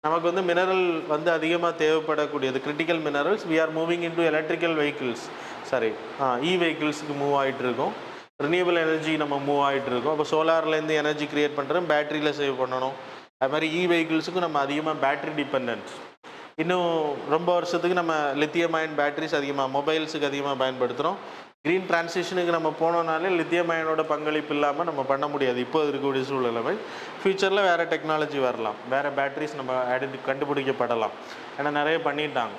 நமக்கு வந்து மினரல் வந்து அதிகமாக தேவைப்படக்கூடியது, critical minerals. We are moving into electrical vehicles, e வெஹிக்கிள்ஸுக்கு மூவ் ஆகிட்டு இருக்கோம். ரினியூவல் எனர்ஜி நம்ம மூவ் ஆகிட்டு இருக்கோம். இப்போ சோலார்லேருந்து எனர்ஜி க்ரியேட் பண்ணுறோம், பேட்டரியில் சேவ் பண்ணணும். அது மாதிரி இ வெஹிக்கிள்ஸுக்கும் நம்ம அதிகமாக பேட்டரி டிபெண்டன்ஸ். இன்னும் ரொம்ப வருஷத்துக்கு நம்ம லித்தியம் அயன் பேட்டரிஸ் அதிகமாக மொபைல்ஸுக்கு அதிகமாக பயன்படுத்துகிறோம். க்ரீன் டிரான்சிஷனுக்கு நம்ம போனோம்னாலே லித்தியம் அயனோட பங்களிப்பு இல்லாமல் நம்ம பண்ண முடியாது. இப்போ இருக்கக்கூடிய சூழ்நிலை. ஃப்யூச்சரில் வேறு டெக்னாலஜி வரலாம், வேறு பேட்டரிஸ் நம்ம கண்டுபிடிக்கப்படலாம். ஏன்னா நிறைய பண்ணிட்டாங்க,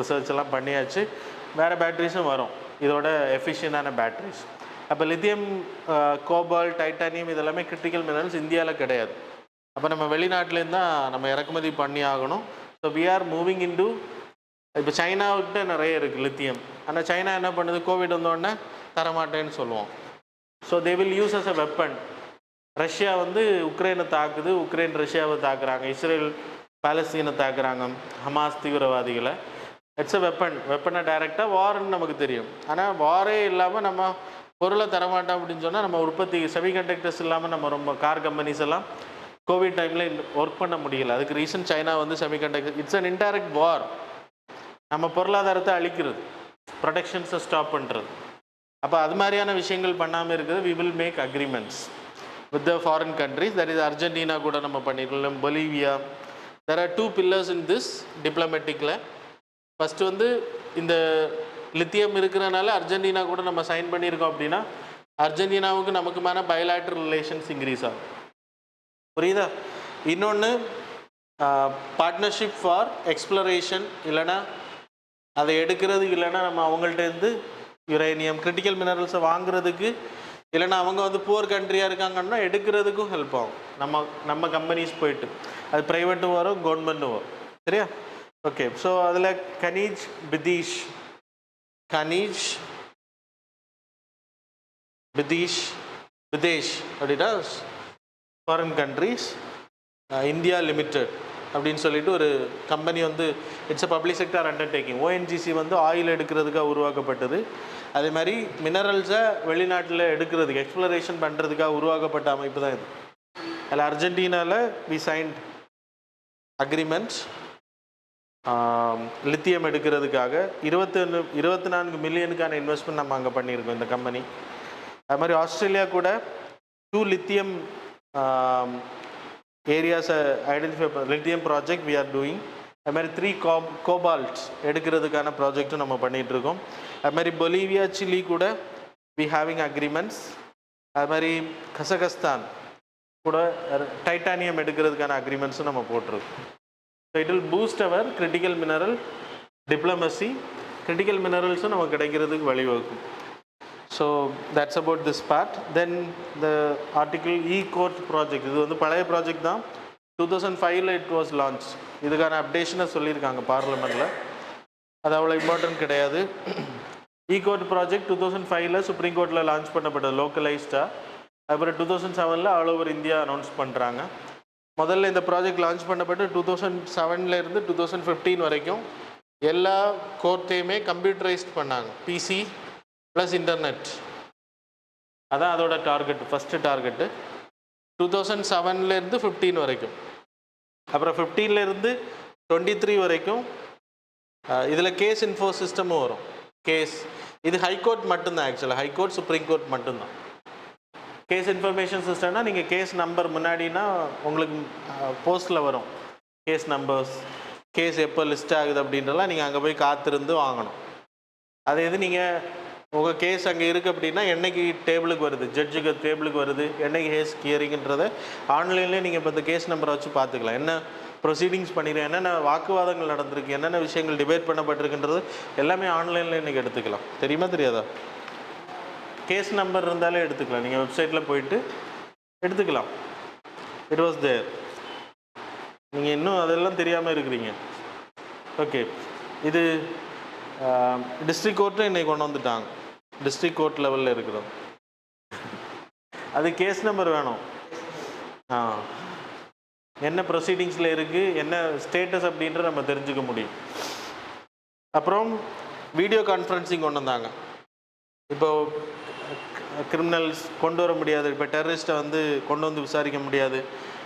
ரிசர்ச் எல்லாம் பண்ணியாச்சு. வேறு பேட்டரிஸும் வரும், இதோட எஃபிஷியண்டான பேட்டரிஸ். அப்போ லித்தியம், கோபால்ட், டைட்டானியம் இதெல்லாமே கிரிட்டிக்கல் மினரல்ஸ் இந்தியாவில் கிடையாது. அப்போ நம்ம வெளிநாட்டிலேருந்து தான் நம்ம இறக்குமதி பண்ணி ஆகணும். So we are moving into, இப்போ சைனாவுக்கிட்ட நிறைய இருக்குது லித்தியம். ஆனால் சைனா என்ன பண்ணுது? கோவிட் வந்தோடனே தரமாட்டேன்னு சொல்லுவோம். So they will use as a weapon. Russia வந்து உக்ரைனை தாக்குது, உக்ரைன் ரஷ்யாவை தாக்குறாங்க, இஸ்ரேல் பாலஸ்தீனை தாக்குறாங்க, ஹமாஸ் தீவிரவாதிகளை. இட்ஸ் அ வெப்பனை டைரெக்டாக வார்ன்னு நமக்கு தெரியும். ஆனால் வாரே இல்லாமல் நம்ம பொருளை தரமாட்டோம் அப்படின்னு சொன்னால் நம்ம உற்பத்தி செமிகண்டக்டர்ஸ் இல்லாமல் நம்ம ரொம்ப கார் கம்பெனிஸ் எல்லாம் கோவிட் டைமில் ஒர்க் பண்ண முடியல. அதுக்கு ரீசன் சைனா வந்து செமிகண்டக்டர். இட்ஸ் அன் இன்டைரக்ட் வார். நம்ம பொருளாதாரத்தை அழிக்கிறது, ப்ரொடெக்ஷன்ஸை ஸ்டாப் பண்ணுறது. அப்போ அது மாதிரியான விஷயங்கள் பண்ணாமல் இருக்குது. We will make agreements with the foreign countries. That is Argentina கூட நம்ம பண்ணியிருக்கோம், Bolivia. There are 2 pillars in this டிப்ளமேட்டிக்கில். ஃபஸ்ட்டு வந்து இந்த லித்தியம் இருக்கிறனால அர்ஜென்டினா கூட நம்ம சைன் பண்ணியிருக்கோம் அப்படின்னா அர்ஜென்டினாவுக்கு நமக்கு மேலே பைலேட்ரல் ரிலேஷன்ஸ் இன்க்ரீஸ் ஆகும். புரியுதா? இன்னொன்று பார்ட்னர்ஷிப் ஃபார் எக்ஸ்ப்ளரேஷன், இல்லைனா அதை எடுக்கிறதுக்கு, இல்லைனா நம்ம அவங்கள்ட்டேருந்து யுரேனியம் கிரிட்டிக்கல் மினரல்ஸை வாங்குறதுக்கு, இல்லைனா அவங்க வந்து புவர் கண்ட்ரியாக இருக்காங்கன்னா எடுக்கிறதுக்கும் ஹெல்ப் ஆகும். நம்ம கம்பெனிஸ் போயிட்டு அது ப்ரைவேட்டும் வரும், கவர்மெண்ட்டும் வரும். சரியா? ஓகே. ஸோ அதில் கனீஜ் விதேஷ் அப்படின்னா ஃபாரின் கண்ட்ரிஸ், இந்தியா லிமிடெட் அப்படின்னு சொல்லிட்டு ஒரு கம்பெனி வந்து it's a public sector undertaking. ONGC வந்து ஆயில் எடுக்கிறதுக்காக உருவாக்கப்பட்டது. அதே மாதிரி மினரல்ஸை வெளிநாட்டில் எடுக்கிறதுக்கு எக்ஸ்ப்ளரேஷன் பண்ணுறதுக்காக உருவாக்கப்பட்ட அமைப்பு தான் இது. அதில் அர்ஜென்டினாவில் வி சைன்ட் அக்ரிமெண்ட்ஸ் லித்தியம் எடுக்கிறதுக்காக 24 மில்லியனுக்கான இன்வெஸ்ட்மெண்ட் நம்ம அங்கே பண்ணியிருக்கோம் இந்த கம்பெனி. அது மாதிரி ஆஸ்திரேலியா கூட 2 லித்தியம் ஏரியாஸை identify lithium project we are doing. அது மாதிரி 3 கோபால்ட் எடுக்கிறதுக்கான ப்ராஜெக்டும் நம்ம பண்ணிகிட்ருக்கோம். அது மாதிரி பொலிவியா, சிலி கூட வி ஹேவிங் அக்ரிமெண்ட்ஸ். அது மாதிரி கசகஸ்தான் கூட டைட்டானியம் எடுக்கிறதுக்கான அக்ரிமெண்ட்ஸும் நம்ம போட்டிருக்கோம். So it will boost our critical mineral diplomacy. Critical மினரல்ஸும் நமக்கு கிடைக்கிறதுக்கு வழிவகுக்கும். So that's about this part. Then the article court project, இது வந்து பழைய ப்ராஜெக்ட் தான். 2005 இட் வாஸ் லான்ச். இதுக்கான அப்டேஷனை சொல்லியிருக்காங்க பார்லிமெண்ட்டில். அது அவ்வளோ இம்பார்ட்டன்ட் கிடையாது. கோர்ட் ப்ராஜெக்ட் 2005 சுப்ரீம் கோர்ட்டில் லான்ச் பண்ணப்பட்டது லோக்கலைஸ்டாக. அப்புறம் 2007 ஆல் ஓவர் இந்தியா அனௌன்ஸ் பண்ணுறாங்க. முதல்ல இந்த ப்ராஜெக்ட் லான்ச் பண்ணப்பட்டு 2007 2015 வரைக்கும் எல்லா கோர்ட்டையுமே கம்ப்யூட்டரைஸ்ட் பண்ணாங்க. பிசி ப்ளஸ் இன்டர்நெட், அதான் அதோட டார்கெட், ஃபஸ்ட்டு டார்கெட்டு 2007 15 வரைக்கும். அப்புறம் 15 23 வரைக்கும் இதில் கேஸ் இன்ஃபோ சிஸ்டமும் வரும். கேஸ் இது ஹைகோர்ட் மட்டும்தான், ஆக்சுவலாக ஹைகோர்ட் சுப்ரீம் கோர்ட் மட்டும்தான். கேஸ் இன்ஃபர்மேஷன் சிஸ்டம்னா நீங்கள் கேஸ் நம்பர் முன்னாடினா உங்களுக்கு போஸ்ட்டில் வரும் கேஸ் நம்பர்ஸ், கேஸ் எப்போ லிஸ்ட் ஆகுது அப்படின்றலாம் நீங்கள் அங்கே போய் காத்திருந்து வாங்கணும். அது எது நீங்கள் உங்கள் கேஸ் அங்கே இருக்குது அப்படின்னா என்றைக்கு டேபிளுக்கு வருது, ஜட்ஜுக்கு டேபிளுக்கு வருது, என்றைக்கு கேஸ் ஹியரிங்கிறத ஆன்லைன்லேயே நீங்கள் இப்போ இந்த கேஸ் நம்பரை வச்சு பார்த்துக்கலாம். என்ன ப்ரொசீடிங்ஸ் பண்ணிடுறேன், என்னென்ன வாக்குவாதங்கள் நடந்திருக்கு, என்னென்ன விஷயங்கள் டிபேட் பண்ணப்பட்டிருக்குன்றது எல்லாமே ஆன்லைனில் இன்றைக்கி எடுத்துக்கலாம். தெரியுமா தெரியாதா? கேஸ் நம்பர் இருந்தாலே எடுத்துக்கலாம். நீங்கள் வெப்சைட்டில் போயிட்டு எடுத்துக்கலாம். It was there. நீங்கள் இன்னும் அதெல்லாம் தெரியாமல் இருக்கிறீங்க. ஓகே, இது டிஸ்ட்ரிக் கோர்ட்டும் இன்றைக்கி கொண்டு வந்துட்டாங்க. டிஸ்ட்ரிக் கோர்ட் லெவலில் இருக்கிறோம். அது கேஸ் நம்பர் வேணும். என்ன ப்ரொசீடிங்ஸில் இருக்குது, என்ன ஸ்டேட்டஸ் அப்படின்ற நம்ம தெரிஞ்சுக்க முடியும். அப்புறம் வீடியோ கான்ஃபரன்சிங் கொண்டு வந்தாங்க. இப்போ கிரிமினல்ஸ் கொண்டு வர முடியாது, இப்போ டெரரிஸ்ட்டை வந்து கொண்டு வந்து விசாரிக்க முடியாது,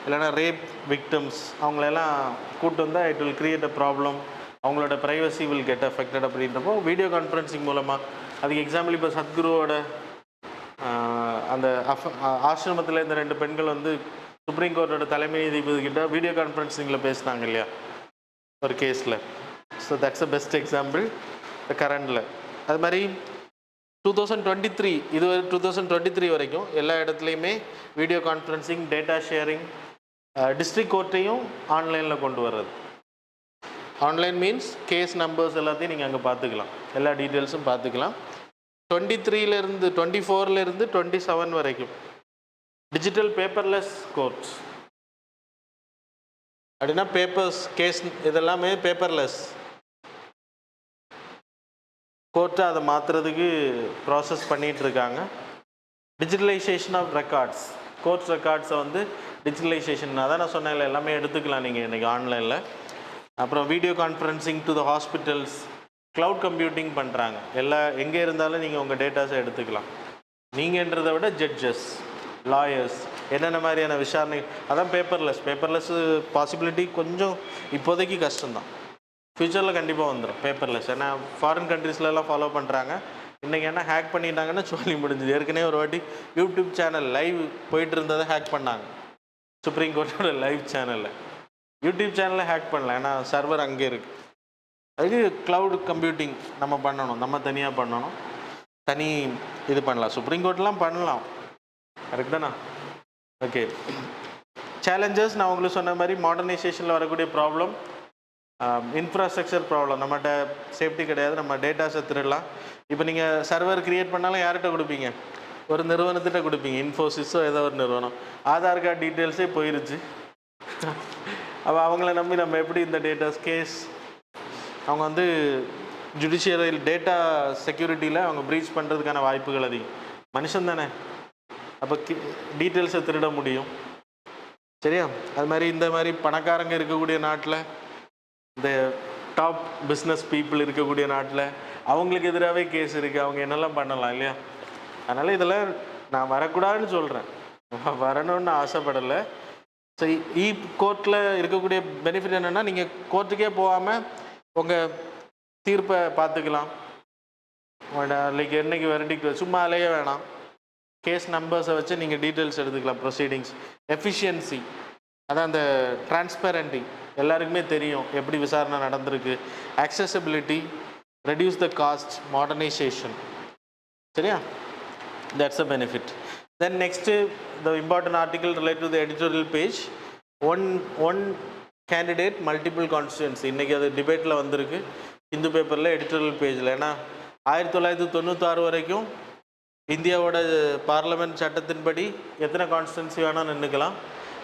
இல்லைனா ரேப் விக்டம்ஸ் அவங்களெல்லாம் கூப்பிட்டு வந்தால் it will create a problem, அவங்களோட ப்ரைவசி வில் கெட் அஃபெக்டட் அப்படின்றப்போ வீடியோ கான்ஃபரன்சிங் மூலமாக. அதுக்கு எக்ஸாம்பிள் இப்போ சத்குருவோட அந்த ஆசிரமத்தில் இந்த 2 பெண்கள் வந்து சுப்ரீம் கோர்ட்டோட தலைமை நீதிபதி கிட்ட வீடியோ கான்ஃபரன்சிங்கில் பேசினாங்க இல்லையா ஒரு கேஸில். So that's a best example கரண்டில். அது மாதிரி 2023 இது 2023 வரைக்கும் எல்லா இடத்துலையுமே video conferencing, data sharing, district கோர்ட்டையும் ஆன்லைனில் கொண்டு வர்றது. ஆன்லைன் மீன்ஸ் கேஸ் நம்பர்ஸ் எல்லாத்தையும் நீங்கள் அங்கே பார்த்துக்கலாம், எல்லா டீட்டெயில்ஸும் பார்த்துக்கலாம். 23 24 27 வரைக்கும் டிஜிட்டல் பேப்பர்லெஸ் கோர்ட்ஸ். அப்படின்னா பேப்பர்ஸ் கேஸ் இதெல்லாமே பேப்பர்லெஸ். கோர்ட்டை அதை மாற்றுறதுக்கு ப்ராசஸ் பண்ணிகிட்ருக்காங்க. டிஜிட்டலைசேஷன் ஆஃப் ரெக்கார்ட்ஸ், கோர்ட்ஸ் ரெக்கார்ட்ஸை வந்து டிஜிட்டலைசேஷன், அதான் நான் சொன்னேன் எல்லாமே எடுத்துக்கலாம் நீங்கள் இன்றைக்கி ஆன்லைனில். அப்புறம் video conferencing to the hospitals, cloud computing பண்ணுறாங்க. எங்கே இருந்தாலும் நீங்கள் உங்கள் டேட்டாஸை எடுத்துக்கலாம். நீங்கன்றதை விட ஜட்ஜஸ், லாயர்ஸ், என்னென்ன மாதிரியான விசாரணை, அதான் பேப்பர்லெஸ். பேப்பர்லெஸ்ஸு பாசிபிலிட்டி கொஞ்சம் இப்போதைக்கு கஷ்டம்தான், ஃப்யூச்சரில் கண்டிப்பாக வந்துடும் பேப்பர்லெஸ். ஏன்னா ஃபாரின் கண்ட்ரீஸ்லலாம் ஃபாலோ பண்ணுறாங்க. இன்றைக்கி என்ன ஹேக் பண்ணிட்டாங்கன்னா சொல்லி முடிஞ்சுது. ஏற்கனவே ஒரு வாட்டி யூடியூப் சேனல் லைவ் போயிட்டு இருந்ததை ஹேக் பண்ணாங்க. சுப்ரீம் கோர்ட்டோட லைவ் சேனலில் யூடியூப் சேனலில் ஹேக் பண்ணல, ஏன்னா சர்வர் அங்கே இருக்குது. அதுக்கு க்ளவுட் கம்ப்யூட்டிங் நம்ம பண்ணணும், நம்ம தனியாக பண்ணணும், தனி இது பண்ணலாம். சுப்ரீம் கோர்ட்லாம் பண்ணலாம், கரெக்ட் தானே? ஓகே, சேலஞ்சஸ் நான் உங்களுக்கு சொன்ன மாதிரி மாடர்னைசேஷனில் வரக்கூடிய ப்ராப்ளம், இன்ஃப்ராஸ்ட்ரக்சர் ப்ராப்ளம். நம்மகிட்ட சேஃப்டி கிடையாது, நம்ம டேட்டாஸை திருடலாம். இப்போ நீங்கள் சர்வர் க்ரியேட் பண்ணாலும் யார்கிட்ட கொடுப்பீங்க? ஒரு நிறுவனத்திட்ட கொடுப்பீங்க, இன்ஃபோசிஸோ ஏதோ ஒரு நிறுவனம். ஆதார் கார்டு டீட்டெயில்ஸே போயிருச்சு. அப்போ அவங்கள நம்பி நம்ம எப்படி இந்த டேட்டாஸ் கேஸ், அவங்க வந்து ஜுடிஷியல் டேட்டா செக்யூரிட்டியில் அவங்க ப்ரீச் பண்ணுறதுக்கான வாய்ப்புகள் அதிகம். மனுஷன் தானே, அப்போ டீட்டெயில்ஸை திருட முடியும். சரியா? அது மாதிரி இந்த மாதிரி பணக்காரங்க இருக்கக்கூடிய நாட்டில், இந்த டாப் பிஸ்னஸ் பீப்புள் இருக்கக்கூடிய நாட்டில் அவங்களுக்கு எதிராகவே கேஸ் இருக்குது. அவங்க என்னெல்லாம் பண்ணலாம் இல்லையா? அதனால் இதெல்லாம் நான் வரக்கூடாதுன்னு சொல்கிறேன், வரணும்னு ஆசைப்படலை. ஸோ கோர்ட்டில் இருக்கக்கூடிய பெனிஃபிட் என்னென்னா, நீங்கள் கோர்ட்டுக்கே போகாமல் உங்கள் தீர்ப்பை பார்த்துக்கலாம். லைக் என்னைக்கு வெர்டிக்ட் சும்மா அலைய வேணாம். கேஸ் நம்பர்ஸை வச்சு நீங்கள் டீட்டெயில்ஸ் எடுத்துக்கலாம். ப்ரொசீடிங்ஸ் எஃபிஷியன்சி, அதான் அந்த டிரான்ஸ்பரண்டி, எல்லாருக்குமே தெரியும் எப்படி விசாரணை நடந்திருக்கு. Accessibility, reduce the cost, modernisation. சரியா? That's a benefit. Then next the important article relate to the editorial page. One candidate multiple constituency. இன்றைக்கி அது டிபேட்டில் வந்திருக்கு இந்து பேப்பரில் எடிட்டோரியல் பேஜில். ஏன்னா 1996 வரைக்கும் இந்தியாவோட பார்லமெண்ட் சட்டத்தின்படி எத்தனை கான்ஸ்டிடுவன்சி வேணால் நின்றுக்கலாம்.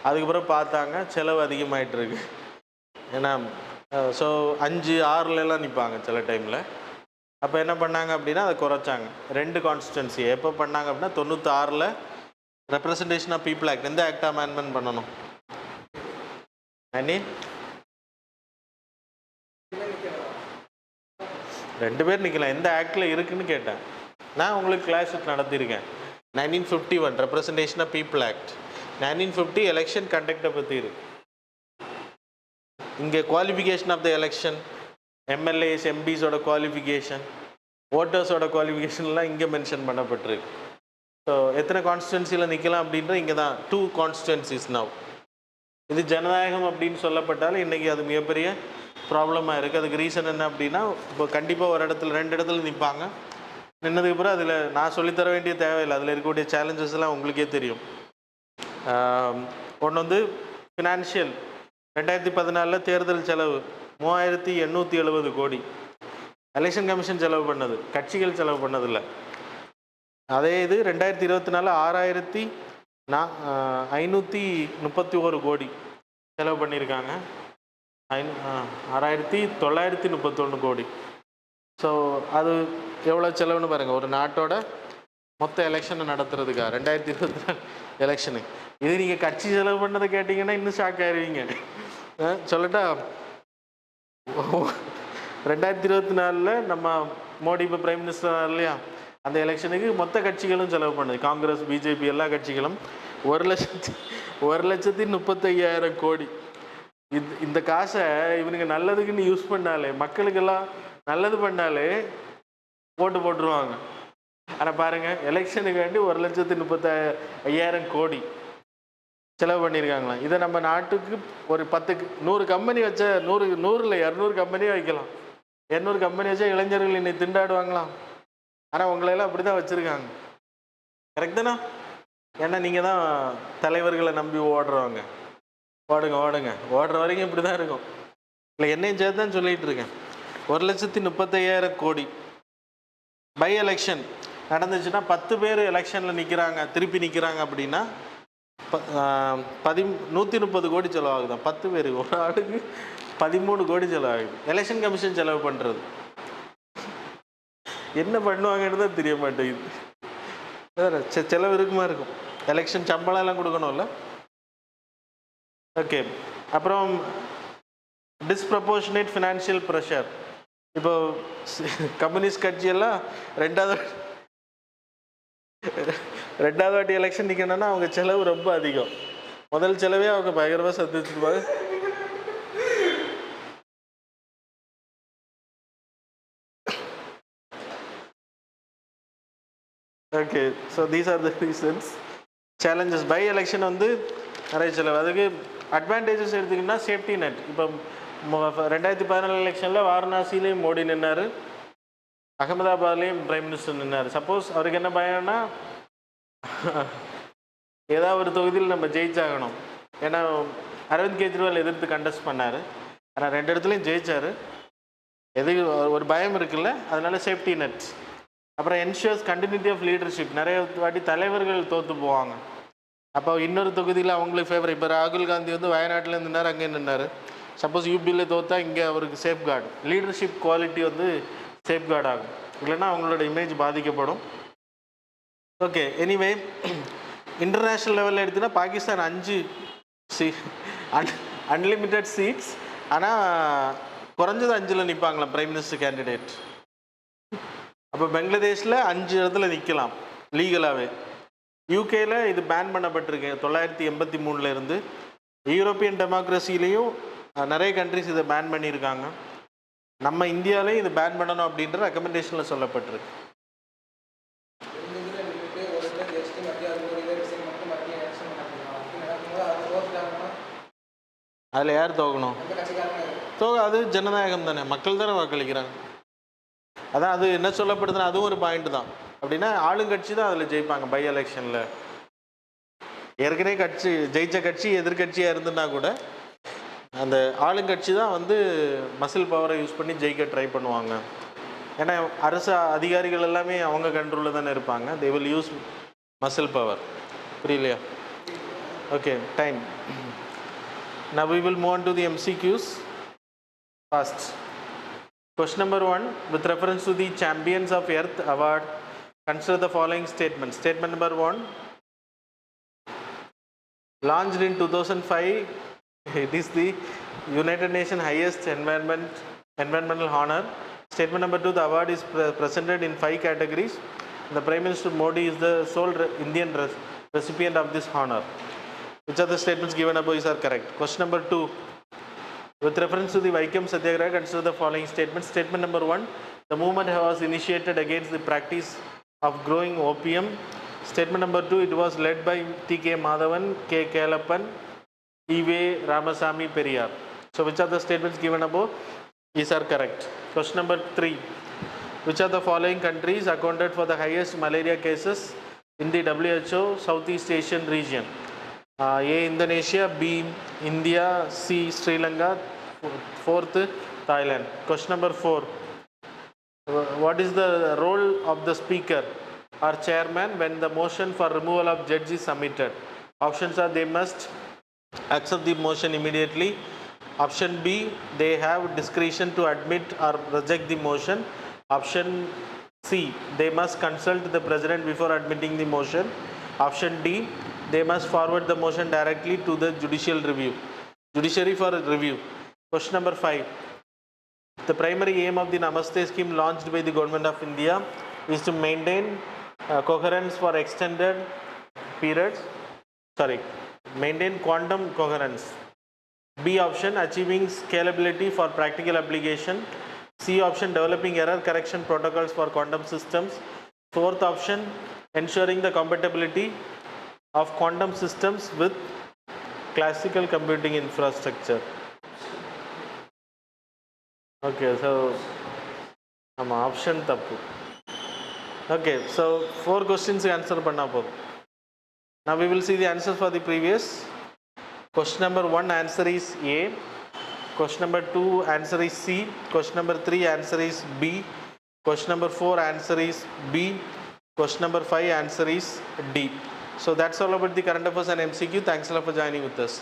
அதுக்கப்புறம் பார்த்தாங்க செலவு அதிகமாகிட்டுருக்கு. ஏன்னா ஸோ 5, 6லலாம் நிற்பாங்க சில டைமில். அப்போ என்ன பண்ணாங்க அப்படின்னா அதை குறைச்சாங்க. 2 கான்ஸ்டிடுவன்சி எப்போ பண்ணாங்க அப்படின்னா 96ல் ரெப்ரசன்டேஷன் ஆஃப் பீப்புள் ஆக்ட். எந்த ஆக்ட் அமெண்ட்மெண்ட் பண்ணணும்? அண்ணி 2 பேர் நிற்கலாம். எந்த ஆக்டில் இருக்குதுன்னு கேட்டேன். நான் உங்களுக்கு கிளாஸ் நடத்தியிருக்கேன். 1951 representation of people act. 1950 election கண்டக்டை பற்றி இருக்கு. இங்கே qualification of the election, MLAs எம்பிஸோட குவாலிஃபிகேஷன், ஓட்டர்ஸோட குவாலிஃபிகேஷன்லாம் இங்கே மென்ஷன் பண்ணப்பட்டிருக்கு. ஸோ எத்தனை கான்ஸ்டிடுவன்சியில் நிற்கலாம் அப்படின்ற இங்கே தான் 2 கான்ஸ்டிடுவன்சிஸ் நவ். இது ஜனநாயகம் அப்படின்னு சொல்லப்பட்டாலும் இன்றைக்கி அது மிகப்பெரிய ப்ராப்ளமாக இருக்குது. அதுக்கு ரீசன் என்ன அப்படின்னா, இப்போ கண்டிப்பாக ஒரு இடத்துல 2 இடத்துல நிற்பாங்க. நின்னதுக்கு அப்புறம் அதில் நான் சொல்லித்தர வேண்டிய தேவையில்லை. அதில் இருக்கக்கூடிய சேலஞ்சஸ்லாம் உங்களுக்கே தெரியும். ஒன்று வந்து ஃபினான்ஷியல். 2014 தேர்தல் செலவு 3870 கோடி எலெக்ஷன் கமிஷன் செலவு பண்ணது, கட்சிகள் செலவு பண்ணதில்லை. அதே இது 2024 6531 கோடி செலவு பண்ணியிருக்காங்க. 6931 கோடி. ஸோ அது எவ்வளோ செலவுன்னு பாருங்கள். ஒரு நாட்டோட மொத்த எலெக்ஷனை நடத்துறதுக்கா 2024 எலெக்ஷனு. இது நீங்கள் கட்சி செலவு பண்ணதை கேட்டிங்கன்னா இன்னும் ஷாக் ஆயிடுவீங்க. சொல்லட்டா, 2024 நம்ம மோடி இப்போ பிரைம் மினிஸ்டர் இல்லையா, அந்த எலெக்ஷனுக்கு மொத்த கட்சிகளும் செலவு பண்ணுது. காங்கிரஸ், பிஜேபி எல்லா கட்சிகளும் 1,35,000 கோடி. இந்த காசை இவனுங்க நல்லதுக்குன்னு யூஸ் பண்ணாலே, மக்களுக்கெல்லாம் நல்லது பண்ணாலே ஓட்டு போட்டுருவாங்க. ஆனால் பாருங்கள், எலெக்ஷனுக்கு வேண்டி 1,35,000 கோடி செலவு பண்ணியிருக்காங்களாம். இதை நம்ம நாட்டுக்கு ஒரு 100 கம்பெனி வச்ச 100 200 கம்பெனியே வைக்கலாம். 200 கம்பெனி வச்சா இளைஞர்கள் இன்னைக்கு திண்டாடுவாங்களாம். ஆனால் உங்களையெல்லாம் அப்படி தான் வச்சுருக்காங்க. கரெக்ட் தானே? ஏன்னா நீங்கள் தான் தலைவர்களை நம்பி ஓடுறவங்க. ஓடுங்க ஓடுற வரைக்கும் இப்படி தான் இருக்கும். இல்லை, என்னையும் சேர்த்து தான் சொல்லிகிட்டு இருக்கேன். 1,35,000 கோடி. பை எலெக்ஷன் நடந்துச்சுன்னா 10 பேர் எலெக்ஷனில் நிற்கிறாங்க, திருப்பி நிற்கிறாங்க அப்படின்னா 130 கோடி செலவாகுதான். 10 பேர், ஒரு ஆளுக்கு 13 கோடி செலவாகுது. எலெக்ஷன் கமிஷன் செலவு பண்ணுறது என்ன பண்ணுவாங்கன்னு தான் தெரிய மாட்டேங்குது. செலவு இருக்குமா இருக்கும். எலெக்ஷன் சம்பளம் எல்லாம் கொடுக்கணும்ல. ஓகே, அப்புறம் டிஸ்ப்ரப்போர்ஷனேட் ஃபினான்ஷியல் ப்ரெஷர். இப்போ கம்யூனிஸ்ட் கட்சியெல்லாம் ரெண்டாவது வாட்டி எலெக்ஷன் நிற்கணும்னா அவங்க செலவு ரொம்ப அதிகம். முதல் செலவே அவங்க பயங்கரமாக சந்திச்சுருப்பாங்க. Okay, so these are the reasons. Challenges. By election வந்து நிறைய செலவு. அதுக்கு அட்வான்டேஜஸ் எடுத்துக்கிட்டோம்னா சேஃப்டி நெட். இப்போ 2014 எலெக்ஷனில் வாரணாசிலையும் மோடி நின்னார், அகமதாபாத்லேயும் பிரைம் மினிஸ்டர் நின்னார். சப்போஸ் அவருக்கு என்ன பயம்னா, ஏதாவது ஒரு தொகுதியில் நம்ம ஜெயிச்சாகணும். ஏன்னா அரவிந்த் கெஜ்ரிவால் எதிர்த்து கண்டெஸ்ட் பண்ணார், ஆனால் 2 இடத்துலையும் ஜெயிச்சார். ஒரு பயம் இருக்குல்ல, அதனால சேஃப்டி நெட்ஸ். அப்புறம் என்ஷூர்ஸ் கண்டினியூட்டி ஆஃப் லீடர்ஷிப். நிறைய வாட்டி தலைவர்கள் தோற்று போவாங்க. அப்போ இன்னொரு தொகுதியில் அவங்களுக்கு ஃபேவர். இப்போ ராகுல் காந்தி வந்து வயநாட்டில் நின்னார், அங்கே நின்னார். சப்போஸ் யூபியில் தோற்றா இங்கே அவருக்கு சேஃப்கார்டு, லீடர்ஷிப் குவாலிட்டி வந்து சேஃப்கார்டு ஆகும். இல்லைன்னா அவங்களோட இமேஜ் பாதிக்கப்படும். ஓகே, எனிவே இன்டர்நேஷ்னல் லெவலில் எடுத்துன்னா பாகிஸ்தான் 5 அன்லிமிட்டெட் சீட்ஸ். ஆனால் குறைஞ்சது 5ல் நிற்பாங்களாம் பிரைம் மினிஸ்டர் கேண்டிடேட். அப்போ பங்களாதேஷில் 5 இடத்துல நிற்கலாம் லீகலாகவே. யூகேயில் இது பேன் பண்ணப்பட்டிருக்கு 983 இருந்து. யூரோப்பியன் டெமோக்ரஸிலையும் நிறைய கண்ட்ரிஸ் இதை பேன் பண்ணியிருக்காங்க. நம்ம இந்தியாவிலே இது பேன் பண்ணணும் அப்படின்ற ரெக்கமெண்டேஷனில் சொல்லப்பட்டிருக்கு. அதில் யார் தோக்கணும்? அது ஜனநாயகம் தானே, மக்கள் தானே வாக்களிக்கிறாங்க. அதான் அது என்ன சொல்லப்படுதுன்னா அதுவும் ஒரு பாயிண்ட் தான். அப்படின்னா ஆளுங்கட்சி தான் அதில் ஜெயிப்பாங்க பை எலெக்ஷனில். ஏற்கனவே ஜெயிச்ச கட்சி எதிர்கட்சியாக இருந்துன்னா கூட அந்த ஆளுங்கட்சி தான் வந்து மசில் பவரை யூஸ் பண்ணி ஜெயிக்க ட்ரை பண்ணுவாங்க. ஏன்னா அரசு அதிகாரிகள் எல்லாமே அவங்க கண்ட்ரோலில் தானே இருப்பாங்க. They will use muscle power. புரியலையா? Okay, time. Now we will move on to the MCQs. First, question number 1, with reference to the Champions of Earth Award, consider the following statements. Statement number 1, launched in 2005, it is the United Nations highest environmental honor. Statement number 2, the award is presented in 5 categories. The Prime Minister Modi is the sole Indian recipient of this honor. Which of the statements given above are correct? Question number 2, with reference to the Vaikam Satyagraha, consider the following statements. Statement number 1, the movement was initiated against the practice of growing opium. Statement number 2, it was led by T.K. Madhavan, K. Kelappan, E.V. Ramasamy Periyar. So which of the statements given above are correct? Question number 3, which of the following countries accounted for the highest malaria cases in the WHO Southeast Asian region? A. Indonesia, B. India, C. Sri Lanka, 4th Thailand. Question number 4, what is the role of the speaker or chairman when the motion for removal of judge is submitted? Options are, they must accept the motion immediately. Option B, they have discretion to admit or reject the motion. Option C, they must consult the president before admitting the motion. Option D, they must forward the motion directly to the judiciary for review. Question number 5, the primary aim of the Namaste scheme launched by the Government of India is to maintain coherence for extended periods. Maintain quantum coherence. B option, achieving scalability for practical application. C option, developing error correction protocols for quantum systems. 4th option, ensuring the compatibility of quantum systems with classical computing infrastructure. Okay, so option tappu. Okay, so 4 questions answer panna podum. Now we will see the answers for the previous. Question number 1 answer is A. Question number 2 answer is C. Question number 3 answer is B. Question number 4 answer is B. Question number 5 answer is D. So that's all about the current affairs and MCQ. Thanks a lot for joining with us.